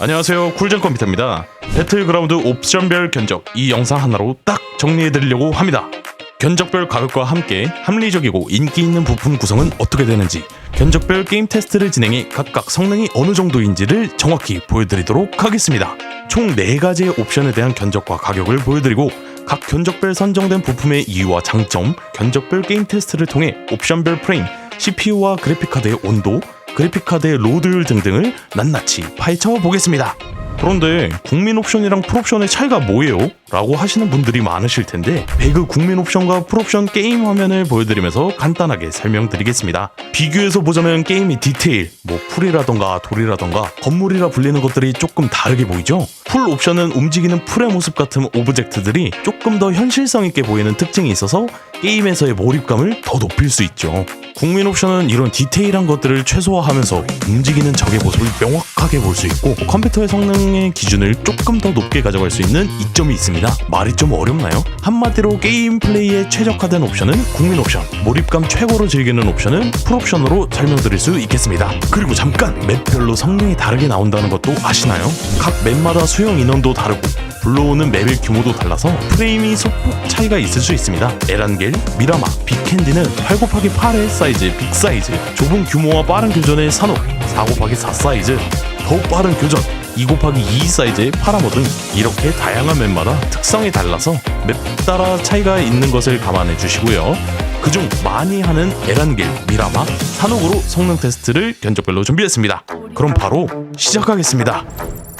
안녕하세요, 쿨젠 컴퓨터입니다. 배틀그라운드 옵션별 견적 이 영상 하나로 딱 정리해드리려고 합니다. 견적별 가격과 함께 합리적이고 인기 있는 부품 구성은 어떻게 되는지, 견적별 게임 테스트를 진행해 각각 성능이 어느 정도인지를 정확히 보여드리도록 하겠습니다. 총 4가지의 옵션에 대한 견적과 가격을 보여드리고, 각 견적별 선정된 부품의 이유와 장점, 견적별 게임 테스트를 통해 옵션별 프레임, CPU와 그래픽카드의 온도, 그래픽카드의 로드율 등등을 낱낱이 파헤쳐 보겠습니다. 그런데 국민 옵션이랑 풀옵션의 차이가 뭐예요? 라고 하시는 분들이 많으실 텐데, 배그 국민 옵션과 풀옵션 게임 화면을 보여드리면서 간단하게 설명드리겠습니다. 비교해서 보자면 게임의 디테일, 풀이라던가 돌이라던가 건물이라 불리는 것들이 조금 다르게 보이죠? 풀 옵션은 움직이는 풀의 모습 같은 오브젝트들이 조금 더 현실성 있게 보이는 특징이 있어서 게임에서의 몰입감을 더 높일 수 있죠. 국민 옵션은 이런 디테일한 것들을 최소화하면서 움직이는 적의 모습을 명확하게 볼 수 있고, 컴퓨터의 성능의 기준을 조금 더 높게 가져갈 수 있는 이점이 있습니다. 말이 좀 어렵나요? 한마디로 게임 플레이에 최적화된 옵션은 국민 옵션, 몰입감 최고로 즐기는 옵션은 풀 옵션으로 설명드릴 수 있겠습니다. 그리고 잠깐, 맵별로 성능이 다르게 나온다는 것도 아시나요? 각 맵마다 수용 인원도 다르고 불러오는 맵의 규모도 달라서 프레임이 소폭 차이가 있을 수 있습니다. 에란겔, 미라마, 빅캔디는 8x8의 사이즈, 빅 사이즈, 좁은 규모와 빠른 교전의 산옥, 4x4 사이즈, 더욱 빠른 교전, 2x2 사이즈의 파라모 등 이렇게 다양한 맵마다 특성이 달라서 맵 따라 차이가 있는 것을 감안해 주시고요. 그중 많이 하는 에란겔, 미라마, 산옥으로 성능 테스트를 견적별로 준비했습니다. 그럼 바로 시작하겠습니다.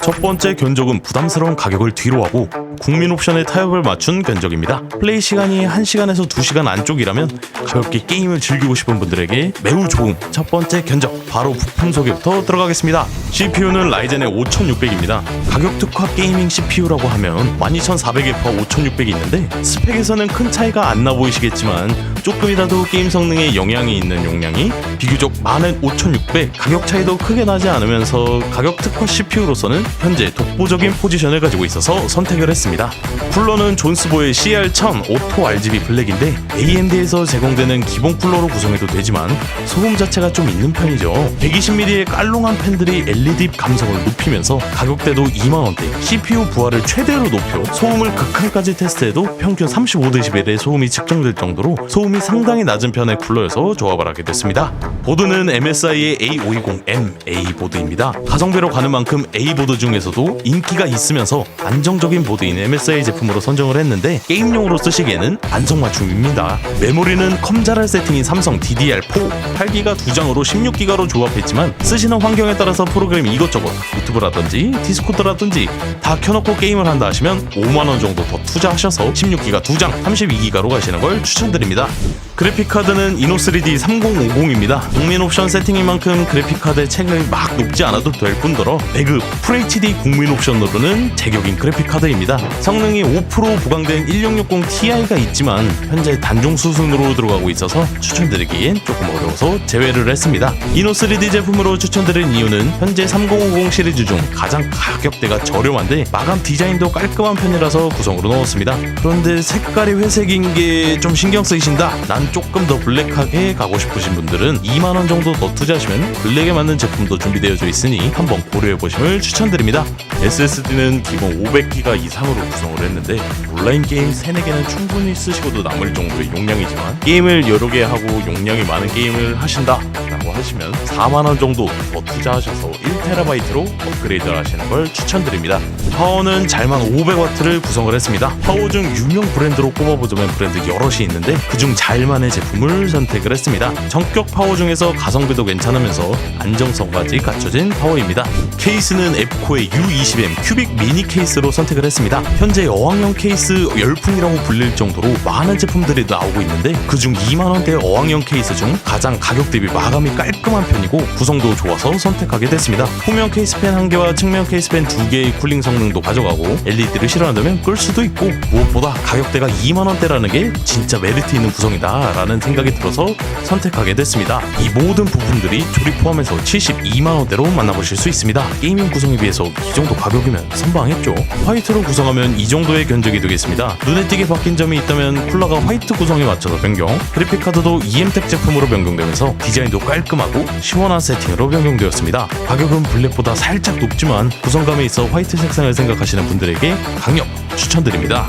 첫 번째 견적은 부담스러운 가격을 뒤로 하고 국민 옵션의 타협을 맞춘 견적입니다. 플레이 시간이 1시간에서 2시간 안쪽이라면 가볍게 게임을 즐기고 싶은 분들에게 매우 좋은 첫 번째 견적, 바로 부품 소개부터 들어가겠습니다. CPU는 라이젠의 5600입니다. 가격 특화 게이밍 CPU라고 하면 12400F와 5600이 있는데, 스펙에서는 큰 차이가 안 나 보이시겠지만 조금이라도 게임 성능에 영향이 있는 용량이 비교적 많은 5600, 가격 차이도 크게 나지 않으면서 가격 특화 CPU로서는 현재 독보적인 포지션을 가지고 있어서 선택을 했습니다. 쿨러는 존스보의 CR1000 오토 RGB 블랙인데, AMD에서 제공되는 기본 쿨러로 구성해도 되지만 소음 자체가 좀 있는 편이죠. 120mm의 깔롱한 팬들이 LED 감성을 높이면서 가격대도 2만원대, CPU 부하를 최대로 높여 소음을 극한까지 테스트해도 평균 35dB의 소음이 측정될 정도로 소음이 상당히 낮은 편의 쿨러여서 조합을 하게 됐습니다. 보드는 MSI의 A520M A 보드입니다. 가성비로 가는 만큼 A 보드 중에서도 인기가 있으면서 안정적인 보드인 MSI 제품으로 선정을 했는데, 게임용으로 쓰시기에는 안성맞춤입니다. 메모리는 컴자랄 세팅인 삼성 DDR4 8기가 2장으로 16기가로 조합했지만, 쓰시는 환경에 따라서 프로그램 이것저것, 유튜브라든지 디스코드라든지 다 켜놓고 게임을 한다 하시면 5만원 정도 더 투자하셔서 16기가 2장 32기가로 가시는 걸 추천드립니다. 그래픽카드는 이노3D 3050입니다. 국민 옵션 세팅인 만큼 그래픽카드의 책을 막 높지 않아도 될 뿐더러 배그 FHD 국민 옵션으로는 제격인 그래픽카드입니다. 성능이 5% 보강된 1660 Ti가 있지만 현재 단종 수순으로 들어가고 있어서 추천드리기엔 조금 어려워서 제외를 했습니다. 이노3D 제품으로 추천드린 이유는 현재 3050 시리즈 중 가장 가격대가 저렴한데 마감 디자인도 깔끔한 편이라서 구성으로 넣었습니다. 그런데 색깔이 회색인 게 좀 신경 쓰이신다, 난 조금 더 블랙하게 가고 싶으신 분들은 2만원 정도 더 투자하시면 블랙에 맞는 제품도 준비되어져 있으니 한번 고려해보심을 추천드립니다. SSD는 기본 500기가 이상으로 구성을 했는데, 온라인 게임 3-4개는 충분히 쓰시고도 남을 정도의 용량이지만 게임을 여러 개 하고 용량이 많은 게임을 하신다 라고 하시면 4만원 정도 더 투자하셔서 1TB로 업그레이드를 하시는 걸 추천드립니다. 파워는 잘만 500W를 구성을 했습니다. 파워 중 유명 브랜드로 꼽아보자면 브랜드 여럿이 있는데, 그중 잘만의 제품을 선택을 했습니다. 전격 파워 중에서 가성비도 괜찮으면서 안정성까지 갖춰진 파워입니다. 케이스는 앱코의 U20M 큐빅 미니 케이스로 선택을 했습니다. 현재 어항형 케이스 열풍이라고 불릴 정도로 많은 제품들이 나오고 있는데, 그중 2만원대 어항형 케이스 중 가장 가격 대비 마감이 깔끔한 편이고 구성도 좋아서 선택하게 됐습니다. 후면 케이스펜 1개와 측면 케이스펜 2개의 쿨링 성능도 가져가고, LED를 싫어한다면 끌 수도 있고, 무엇보다 가격대가 2만원대라는 게 진짜 메리트 있는 구성이다 아닌가 라는 생각이 들어서 선택하게 됐습니다. 이 모든 부품들이 조립 포함해서 72만원대로 만나보실 수 있습니다. 게이밍 구성에 비해서 이 정도 가격이면 선방했죠. 화이트로 구성하면 이 정도의 견적이 되겠습니다. 눈에 띄게 바뀐 점이 있다면 쿨러가 화이트 구성에 맞춰서 변경, 그래픽카드도 EM텍 제품으로 변경되면서 디자인도 깔끔하고 시원한 세팅으로 변경되었습니다. 가격은 블랙보다 살짝 높지만 구성감에 있어 화이트 색상을 생각하시는 분들에게 강력 추천드립니다.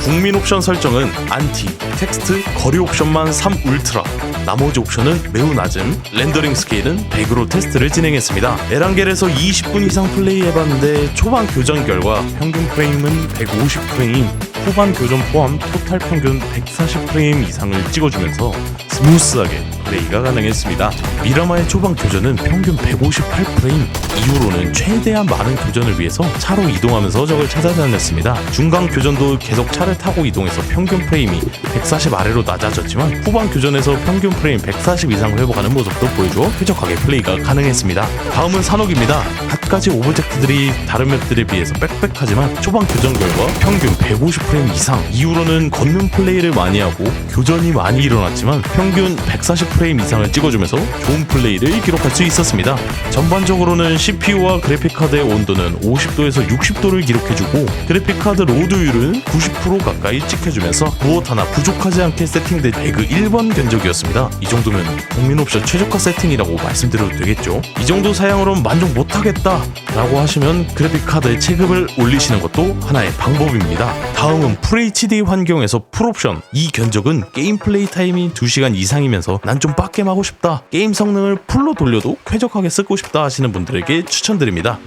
국민 옵션 설정은 안티, 텍스트, 거리 옵션만 3 울트라, 나머지 옵션은 매우 낮음, 렌더링 스케일은 100으로 테스트를 진행했습니다. 에란겔에서 20분 이상 플레이해봤는데 초반 교전 결과 평균 프레임은 150프레임, 후반 교전 포함 토탈 평균 140프레임 이상을 찍어주면서 스무스하게 플레이가 가능했습니다. 미라마의 초반 교전은 평균 158프레임, 이후로는 최대한 많은 교전을 위해서 차로 이동하면서 적을 찾아다녔습니다. 중간 교전도 계속 차를 타고 이동해서 평균 프레임이 140 아래로 낮아졌지만 후반 교전에서 평균 프레임 140 이상 회복하는 모습도 보여주어 쾌적하게 플레이가 가능했습니다. 다음은 산옥입니다. 갖가지 오브젝트들이 다른 맵들에 비해서 빽빽하지만 초반 교전 결과 평균 150프레임 이상, 이후로는 걷는 플레이를 많이 하고 교전이 많이 일어났지만 평균 140프레임 이상을 찍어주면서 좋은 플레이를 기록할 수 있었습니다. 전반적으로는 CPU와 그래픽카드의 온도는 50도에서 60도를 기록해주고 그래픽카드 로드율은 90% 가까이 찍혀주면서 무엇 하나 부족하지 않게 세팅된 배그 1번 견적이었습니다. 이 정도면 국민 옵션 최저가 세팅이라고 말씀드려도 되겠죠. 이 정도 사양으로는 만족 못하겠다 라고 하시면 그래픽카드의 체급을 올리시는 것도 하나의 방법입니다. 다음은 FHD 환경에서 풀옵션. 이 견적은 게임 플레이 타임이 2시간 이상이면서 난 좀 빡겜하고 싶다, 게임 성능을 풀로 돌려도 쾌적하게 쓰고 싶다 하시는 분들에게 추천드립니다.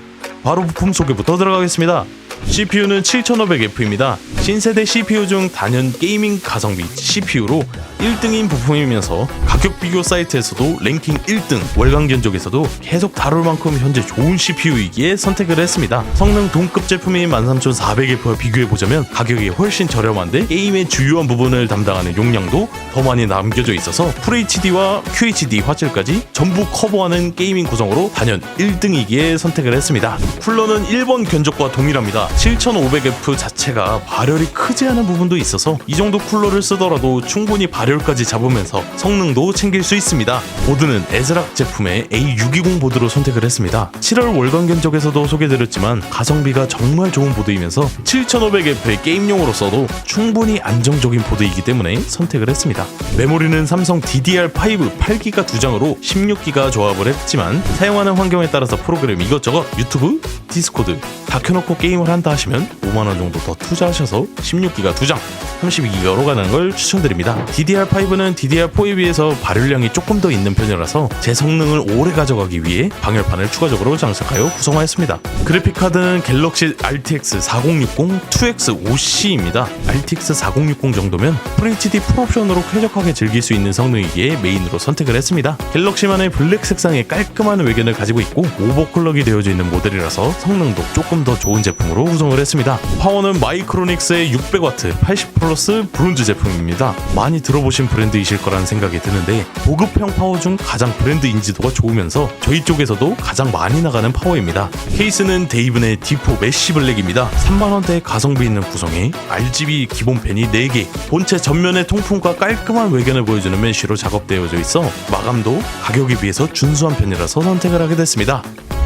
바로 부품 소개부터 들어가겠습니다. CPU는 7500F입니다. 신세대 CPU 중 단연 게이밍 가성비 CPU로 1등인 부품이면서 가격 비교 사이트에서도 랭킹 1등, 월간 견적에서도 계속 다룰 만큼 현재 좋은 CPU이기에 선택을 했습니다. 성능 동급 제품인 13400F와 비교해보자면 가격이 훨씬 저렴한데 게임의 주요한 부분을 담당하는 용량도 더 많이 남겨져 있어서 FHD와 QHD 화질까지 전부 커버하는 게이밍 구성으로 단연 1등이기에 선택을 했습니다. 쿨러는 1번 견적과 동일합니다. 7500F 자체가 발열이 크지 않은 부분도 있어서 이 정도 쿨러를 쓰더라도 충분히 발열까지 잡으면서 성능도 챙길 수 있습니다. 보드는 에즈락 제품의 A620 보드로 선택을 했습니다. 7월 월간 견적에서도 소개드렸지만 가성비가 정말 좋은 보드이면서 7500F의 게임용으로 써도 충분히 안정적인 보드이기 때문에 선택을 했습니다. 메모리는 삼성 DDR5 8기가 2장으로 16기가 조합을 했지만 사용하는 환경에 따라서 프로그램 이것저것 유튜브, 디스코드 다 켜놓고 게임을 한다 하시면 5만원 정도 더 투자하셔서 16기가 2장 32기가로 가는 걸 추천드립니다. DDR5는 DDR4에 비해서 발열량이 조금 더 있는 편이라서 제 성능을 오래 가져가기 위해 방열판을 추가적으로 장착하여 구성하였습니다. 그래픽카드는 갤럭시 RTX 4060 2X5C입니다. RTX 4060 정도면 FHD 풀옵션으로 쾌적하게 즐길 수 있는 성능이기에 메인으로 선택을 했습니다. 갤럭시만의 블랙 색상의 깔끔한 외견을 가지고 있고 오버클럭이 되어져 있는 모델이라서 성능도 조금 더 좋은 제품으로 구성을 했습니다. 파워는 마이크로닉스의 600W 80 플러스 브론즈 제품입니다. 많이 들어보신 브랜드이실 거라는 생각이 드는데 보급형 파워 중 가장 브랜드 인지도가 좋으면서 저희 쪽에서도 가장 많이 나가는 파워입니다. 케이스는 데이븐의 D4 메쉬 블랙입니다. 3만원대의 가성비 있는 구성에 RGB 기본 펜이 4개, 본체 전면의 통풍과 깔끔한 외견을 보여주는 메쉬로 작업되어져 있어 마감도 가격에 비해서 준수한 편이라서 선택을 하게 됐습니다.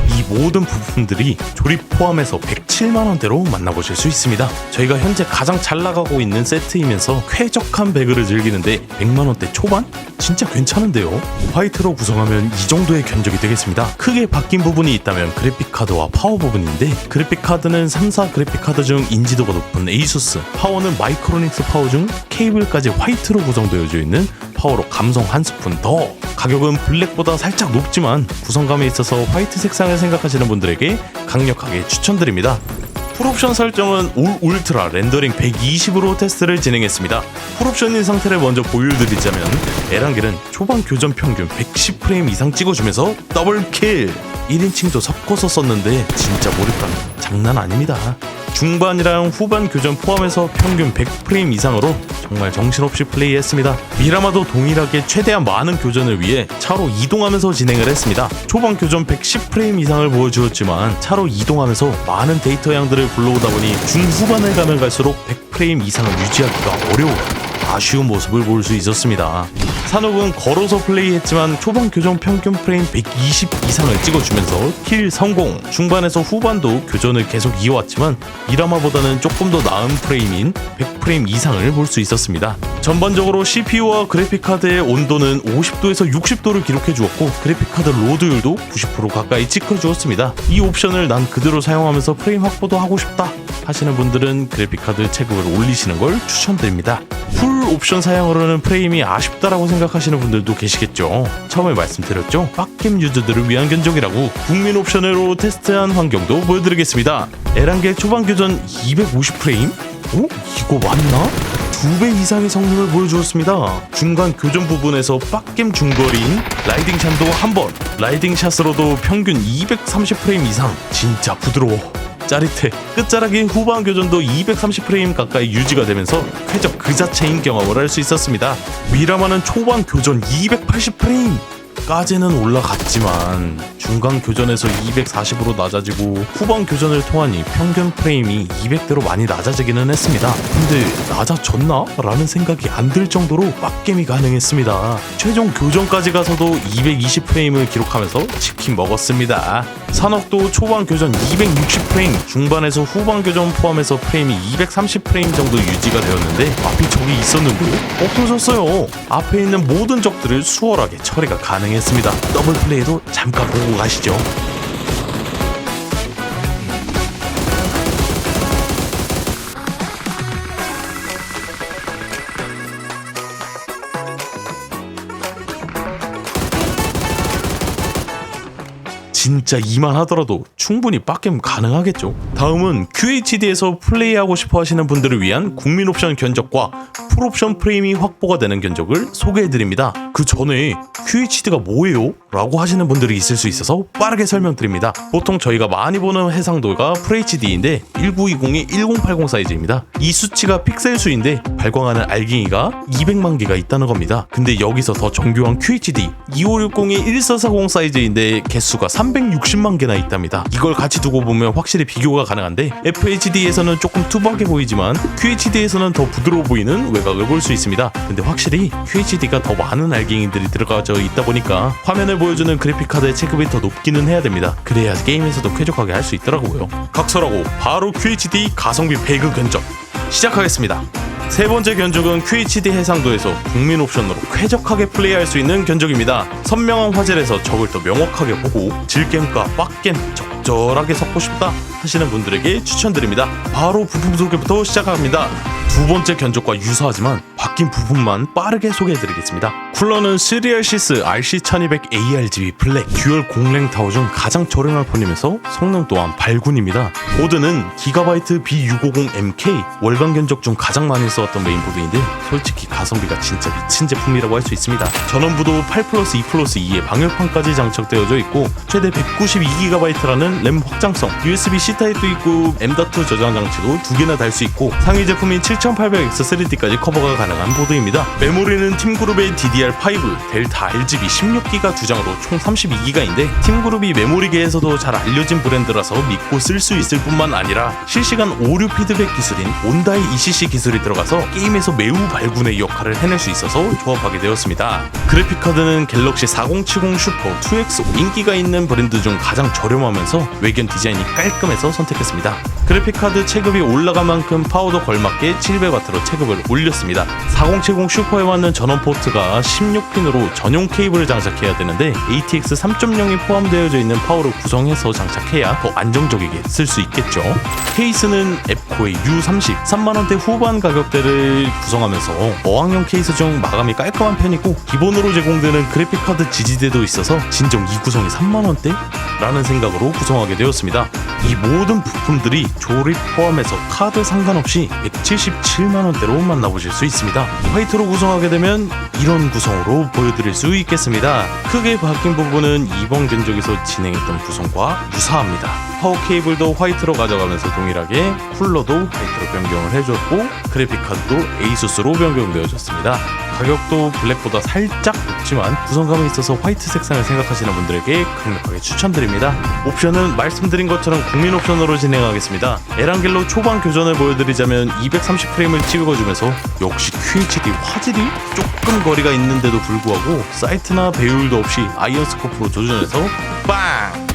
이 모든 부품들이 조립 포함해서 107만원대로 만나보실 수 있습니다. 저희가 현재 가장 잘 나가고 있는 세트이면서 쾌적한 배그를 즐기는데 100만원대 초반? 진짜 괜찮은데요? 화이트로 구성하면 이 정도의 견적이 되겠습니다. 크게 바뀐 부분이 있다면 그래픽카드와 파워 부분인데 그래픽카드는 3사 그래픽카드 중 인지도가 높은 에이수스, 파워는 마이크로닉스 파워 중 케이블까지 화이트로 구성되어져 있는 파워로 감성 한 스푼 더. 가격은 블랙보다 살짝 높지만 구성감에 있어서 화이트 색상을 생각하시는 분들에게 강력하게 추천드립니다. 풀옵션 설정은 올 울트라 렌더링 120으로 테스트를 진행했습니다. 풀옵션인 상태를 먼저 보여드리자면 에란겔은 초반 교전 평균 110프레임 이상 찍어주면서 더블킬! 1인칭도 섞어서 썼는데 진짜 몰입감 장난 아닙니다. 중반이랑 후반 교전 포함해서 평균 100프레임 이상으로 정말 정신없이 플레이했습니다. 미라마도 동일하게 최대한 많은 교전을 위해 차로 이동하면서 진행을 했습니다. 초반 교전 110프레임 이상을 보여주었지만 차로 이동하면서 많은 데이터 양들을 불러오다 보니 중후반을 가면 갈수록 100프레임 이상을 유지하기가 어려워요. 아쉬운 모습을 볼 수 있었습니다. 산옥은 걸어서 플레이했지만 초반 교전 평균 프레임 120 이상을 찍어주면서 킬 성공. 중반에서 후반도 교전을 계속 이어왔지만 미라마보다는 조금 더 나은 프레임인 100프레임 이상을 볼 수 있었습니다. 전반적으로 CPU와 그래픽카드의 온도는 50도에서 60도를 기록해 주었고 그래픽카드 로드율도 90% 가까이 찍어주었습니다. 이 옵션을 난 그대로 사용하면서 프레임 확보도 하고 싶다 하시는 분들은 그래픽카드 체급을 올리시는 걸 추천드립니다. 풀 옵션 사양으로는 프레임이 아쉽다라고 생각하시는 분들도 계시겠죠. 처음에 말씀드렸죠. 빡겜 유저들을 위한 견적이라고. 국민 옵션으로 테스트한 환경도 보여드리겠습니다. 에란겔 초반 교전 250프레임? 오? 이거 맞나? 2배 이상의 성능을 보여주었습니다. 중간 교전 부분에서 빡겜 중거리인 라이딩샷도 한번, 라이딩샷으로도 평균 230프레임 이상. 진짜 부드러워. 짜릿해. 끝자락인 후반 교전도 230프레임 가까이 유지가 되면서 쾌적 그 자체인 경험을 할 수 있었습니다. 미라마는 초반 교전 280프레임 까지는 올라갔지만 중간 교전에서 240으로 낮아지고 후반 교전을 통하니 평균 프레임이 200대로 많이 낮아지기는 했습니다. 근데 낮아졌나? 라는 생각이 안 들 정도로 빡겜이 가능했습니다. 최종 교전까지 가서도 220프레임을 기록하면서 치킨 먹었습니다. 산옥도 초반 교전 260프레임, 중반에서 후반 교전 포함해서 프레임이 230프레임 정도 유지가 되었는데 앞에 적이 있었는데 없어졌어요. 앞에 있는 모든 적들을 수월하게 처리가 가능했습니다. 더블 플레이도 잠깐 보고 가시죠. 진짜 이만 하더라도 충분히 빡겜 가능하겠죠. 다음은 QHD에서 플레이하고 싶어 하시는 분들을 위한 국민 옵션 견적과 풀 옵션 프레임이 확보가 되는 견적을 소개해드립니다. 그 전에 QHD가 뭐예요? 라고 하시는 분들이 있을 수 있어서 빠르게 설명드립니다. 보통 저희가 많이 보는 해상도가 FHD인데 1920이 1080 사이즈입니다. 이 수치가 픽셀 수인데 발광하는 알갱이가 200만 개가 있다는 겁니다. 근데 여기서 더 정교한 QHD 2560이 1440 사이즈인데 개수가 360만 개나 있답니다. 이걸 같이 두고 보면 확실히 비교가 가능한데 FHD에서는 조금 투박해 보이지만 QHD에서는 더 부드러워 보이는 외곽을 볼 수 있습니다. 근데 확실히 QHD가 더 많은 알갱이들이 들어가져 있다 보니까 화면을 보여주는 그래픽카드의 체급이 더 높기는 해야 됩니다. 그래야 게임에서도 쾌적하게 할 수 있더라고요. 각설하고 바로 QHD 가성비 배그 견적 시작하겠습니다. 세 번째 견적은 QHD 해상도에서 국민 옵션으로 쾌적하게 플레이할 수 있는 견적입니다. 선명한 화질에서 적을 더 명확하게 보고 질겜과 빡겜 적절하게 섞고 싶다 하시는 분들에게 추천드립니다. 바로 부품 소개부터 시작합니다. 두 번째 견적과 유사하지만 바뀐 부분만 빠르게 소개해드리겠습니다. 쿨러는 시리얼시스 RC1200 ARGB 블랙 듀얼 공랭 타워 중 가장 저렴한 편이면서 성능 또한 발군입니다. 보드는 기가바이트 B650MK 월간 견적 중 가장 많이 써왔던 메인보드인데 솔직히 가성비가 진짜 미친 제품이라고 할 수 있습니다. 전원부도 8+2+2의 방열판까지 장착되어져 있고 최대 192GB라는 램 확장성, USB-C 타입도 있고 M.2 저장 장치도 2개나 달 수 있고 상위 제품인 7800X3D까지 커버가 가능한 보드입니다. 메모리는 팀그룹의 DDR5, 델타 RGB 16기가 두 장으로 총 32기가인데 팀그룹이 메모리계에서도 잘 알려진 브랜드라서 믿고 쓸 수 있을 뿐만 아니라 실시간 오류 피드백 기술인 온다이 ECC 기술이 들어가서 게임에서 매우 발군의 역할을 해낼 수 있어서 조합하게 되었습니다. 그래픽카드는 갤럭시 4070 슈퍼 2X 인기가 있는 브랜드 중 가장 저렴하면서 외견 디자인이 깔끔해서 선택했습니다. 그래픽카드 체급이 올라간 만큼 파워도 걸맞게 700W로 체급을 올렸습니다. 4070 슈퍼에 맞는 전원 포트가 16핀으로 전용 케이블을 장착해야 되는데 ATX 3.0이 포함되어져 있는 파워를 구성해서 장착해야 더 안정적이게 쓸 수 있겠죠. 케이스는 앱코의 U30 3만원대 후반 가격대를 구성하면서 어항용 케이스 중 마감이 깔끔한 편이고 기본으로 제공되는 그래픽카드 지지대도 있어서 진정 이 구성이 3만원대? 라는 생각으로 구성하게 되었습니다. 이 모든 부품들이 조립 포함해서 카드 상관없이 177만원대로 만나보실 수 있습니다. 화이트로 구성하게 되면 이런 구성으로 보여드릴 수 있겠습니다. 크게 바뀐 부분은 이번 견적에서 진행했던 구성과 유사합니다. 파워 케이블도 화이트로 가져가면서 동일하게 쿨러도 화이트로 변경을 해줬고 그래픽카드도 에이수스로 변경되어졌습니다. 가격도 블랙보다 살짝 높지만 구성감에 있어서 화이트 색상을 생각하시는 분들에게 강력하게 추천드립니다. 옵션은 말씀드린 것처럼 국민 옵션으로 진행하겠습니다. 에란겔로 초반 교전을 보여드리자면 230프레임을 찍어주면서 역시 QHD 화질이 조금 거리가 있는데도 불구하고 사이트나 배율도 없이 아이언 스코프로 조준해서 빵!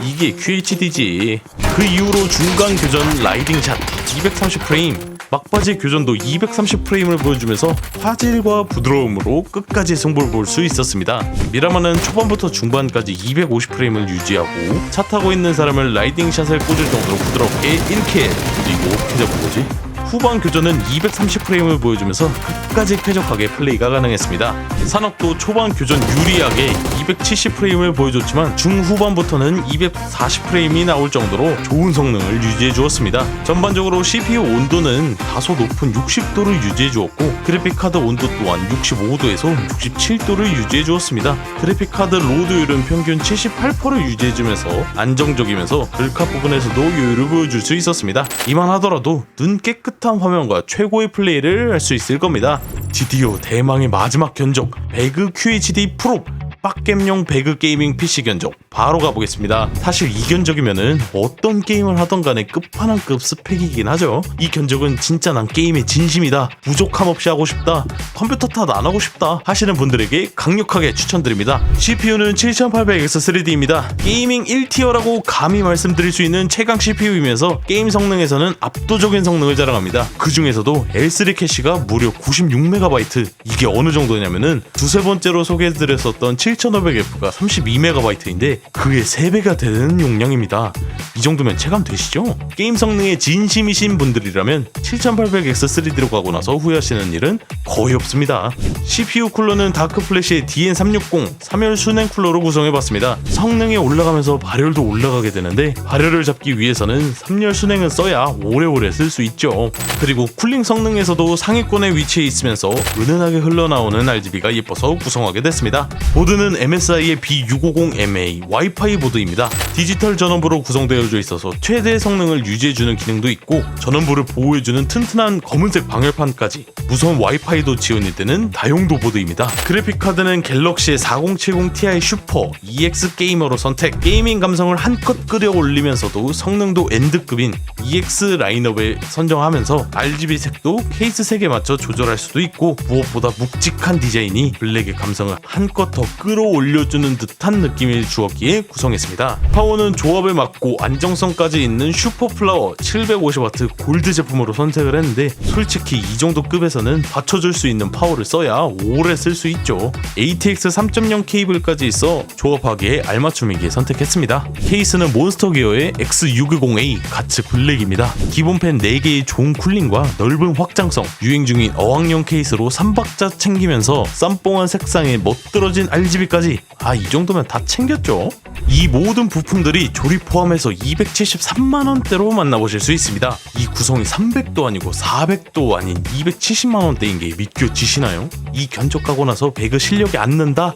이게 QHD지. 그 이후로 중간 교전 라이딩샷 230프레임, 막바지 교전도 230프레임을 보여주면서 화질과 부드러움으로 끝까지 승부를 볼 수 있었습니다. 미라마는 초반부터 중반까지 250프레임을 유지하고 차 타고 있는 사람을 라이딩샷을 꽂을 정도로 부드럽게 1킬, 그리고 쾌적보고지 후반 교전은 230프레임을 보여주면서 끝까지 쾌적하게 플레이가 가능했습니다. 산업도 초반 교전 유리하게 270프레임을 보여줬지만 중후반부터는 240프레임이 나올 정도로 좋은 성능을 유지해 주었습니다. 전반적으로 CPU 온도는 다소 높은 60도를 유지해 주었고 그래픽카드 온도 또한 65도에서 67도를 유지해 주었습니다. 그래픽카드 로드율은 평균 78%를 유지해 주면서 안정적이면서 글카 부분에서도 여유를 보여줄 수 있었습니다. 이만 하더라도 눈 깨끗한 화면과 최고의 플레이를 할 수 있을 겁니다. 드디어 대망의 마지막 견적 배그 QHD 프로 빡겜용 배그 게이밍 PC 견적 바로 가보겠습니다. 사실 이 견적이면은 어떤 게임을 하던 간에 끝판왕급 스펙이긴 하죠. 이 견적은 진짜 난 게임에 진심이다, 부족함 없이 하고 싶다, 컴퓨터 탓 안 하고 싶다 하시는 분들에게 강력하게 추천드립니다. CPU는 7800X3D입니다. 게이밍 1티어라고 감히 말씀드릴 수 있는 최강 CPU이면서 게임 성능에서는 압도적인 성능을 자랑합니다. 그 중에서도 L3 캐시가 무려 96MB, 이게 어느 정도냐면은 두세 번째로 소개해드렸었던 7500F가 32MB인데 그의 3배가 되는 용량입니다. 이 정도면 체감되시죠? 게임 성능에 진심이신 분들이라면 7800X3D로 가고 나서 후회하시는 일은 거의 없습니다. CPU 쿨러는 다크플래시의 DN360 3열 순행 쿨러로 구성해봤습니다. 성능이 올라가면서 발열도 올라가게 되는데 발열을 잡기 위해서는 3열 순행은 써야 오래오래 쓸 수 있죠. 그리고 쿨링 성능에서도 상위권에 위치해 있으면서 은은하게 흘러나오는 RGB가 예뻐서 구성하게 됐습니다. 보드는 MSI의 B650MA 와이파이 보드입니다. 디지털 전원부로 구성되어져 있어서 최대 성능을 유지해주는 기능도 있고 전원부를 보호해주는 튼튼한 검은색 방열판까지, 무선 와이파이도 지원이 되는 다용도 보드입니다. 그래픽카드는 갤럭시의 4070 Ti 슈퍼 EX 게이머로 선택. 게이밍 감성을 한껏 끌어올리면서도 성능도 N드급인 EX 라인업에 선정하면서 RGB 색도 케이스 색에 맞춰 조절할 수도 있고 무엇보다 묵직한 디자인이 블랙의 감성을 한껏 더 끌어올려주는 듯한 느낌을 주었기에 구성했습니다. 파워는 조합에 맞고 안정성까지 있는 슈퍼플라워 750W 골드 제품으로 선택을 했는데 솔직히 이 정도 급에서는 받쳐줄 수 있는 파워를 써야 오래 쓸 수 있죠. ATX 3.0 케이블까지 있어 조합하기에 알맞춤이기에 선택했습니다. 케이스는 몬스터 기어의 X620A 가츠 블랙입니다. 기본 팬 4개의 좋은 쿨링과 넓은 확장성, 유행 중인 어항용 케이스로 3박자 챙기면서 쌈뽕한 색상에 멋들어진 RGB까지, 이 정도면 다 챙겼죠. 이 모든 부품들이 조립 포함해서 273만원대로 만나보실 수 있습니다. 이 구성이 300도 아니고 400도 아닌 270만원대인 게 믿겨지시나요? 이 견적하고 나서 배그 실력이 안 는다?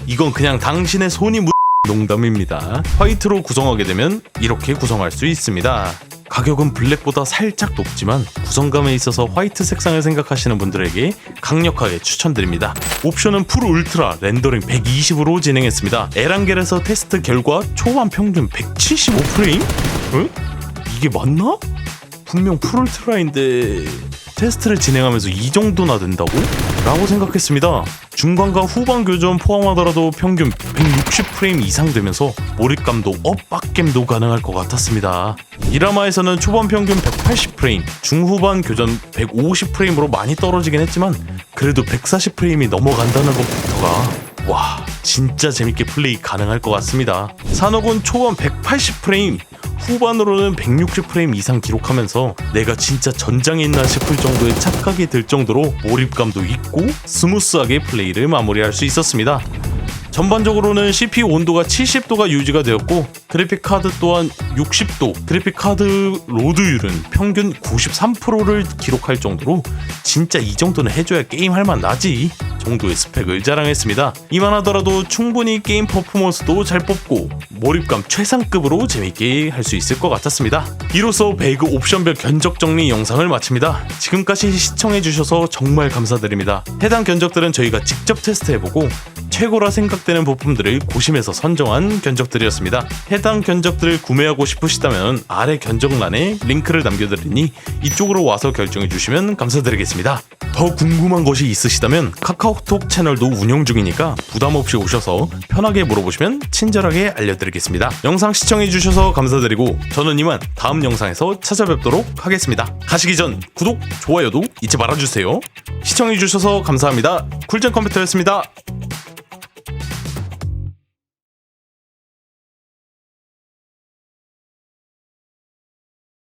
이건 그냥 당신의 손이 농담입니다. 화이트로 구성하게 되면 이렇게 구성할 수 있습니다. 가격은 블랙보다 살짝 높지만 구성감에 있어서 화이트 색상을 생각하시는 분들에게 강력하게 추천드립니다. 옵션은 풀 울트라 렌더링 120으로 진행했습니다. 에란겔에서 테스트 결과 초반 평균 175프레임? 응? 이게 맞나? 분명 풀 울트라인데 테스트를 진행하면서 이 정도나 된다고? 라고 생각했습니다. 중반과 후반 교전 포함하더라도 평균 160프레임 이상 되면서 몰입감도 빡겜도 가능할 것 같았습니다. 미라마에서는 초반 평균 180프레임, 중후반 교전 150프레임으로 많이 떨어지긴 했지만 그래도 140프레임이 넘어간다는 것부터가 와, 진짜 재밌게 플레이 가능할 것 같습니다. 산옥은 초반 180프레임, 후반으로는 160프레임 이상 기록하면서 내가 진짜 전장에 있나 싶을 정도의 착각이 들 정도로 몰입감도 있고 스무스하게 플레이를 마무리할 수 있었습니다. 전반적으로는 CPU 온도가 70도가 유지가 되었고 그래픽카드 또한 60도, 그래픽카드 로드율은 평균 93%를 기록할 정도로 진짜 이 정도는 해줘야 게임할 만 나지 정도의 스펙을 자랑했습니다. 이만하더라도 충분히 게임 퍼포먼스도 잘 뽑고 몰입감 최상급으로 재밌게 할 수 있을 것 같았습니다. 이로써 배그 옵션별 견적 정리 영상을 마칩니다. 지금까지 시청해주셔서 정말 감사드립니다. 해당 견적들은 저희가 직접 테스트해보고 최고라 생각되는 부품들을 고심해서 선정한 견적들이었습니다. 해당 견적들을 구매하고 싶으시다면 아래 견적란에 링크를 남겨드리니 이쪽으로 와서 결정해주시면 감사드리겠습니다. 더 궁금한 것이 있으시다면 카카오톡 채널도 운영 중이니까 부담없이 오셔서 편하게 물어보시면 친절하게 알려드리겠습니다. 영상 시청해주셔서 감사드리고 저는 이만 다음 영상에서 찾아뵙도록 하겠습니다. 가시기 전 구독, 좋아요도 잊지 말아주세요. 시청해주셔서 감사합니다. 쿨잼 컴퓨터였습니다.